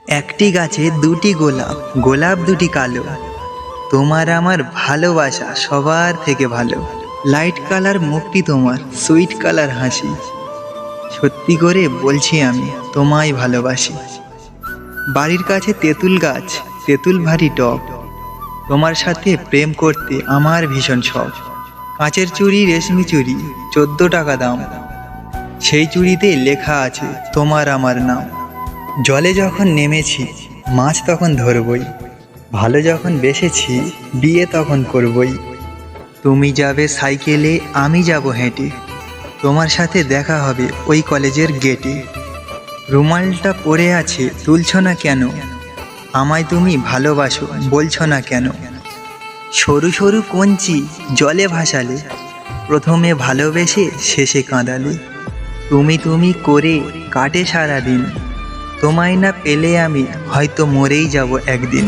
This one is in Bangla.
একটি গাছে দুটি গোলাপ, গোলাপ দুটি কালো। তোমার আমার ভালোবাসা সবার থেকে ভালো। লাইট কালার মুখটি তোমার, সুইট কালার হাসি। সত্যি করে বলছি আমি তোমায় ভালোবাসি। বাড়ির কাছে তেঁতুল গাছ, তেঁতুল ভারী টক। তোমার সাথে প্রেম করতে আমার ভীষণ শখ। কাঁচের চুড়ি, রেশমি চুড়ি, 14 টাকা দাম। সেই চুড়িতে লেখা আছে তোমার আমার নাম। জলে যখন নেমেছি মাছ তখন ধরবই, ভালো যখন বেসেছি বিয়ে তখন করবই। তুমি যাবে সাইকেলে, আমি যাব হেঁটে, তোমার সাথে দেখা হবে ওই কলেজের গেটে। রুমালটা পড়ে আছে, তুলছো না কেন? আমায় তুমি ভালোবাসো, বলছো না কেন? সরু সরু কঞ্চি জলে ভাসালে, প্রথমে ভালোবেসে শেষে কাঁদালে। তুমি তুমি করে কাটে সারাদিন, তোমায় না পেলে আমি হয়তো মরেই যাব একদিন।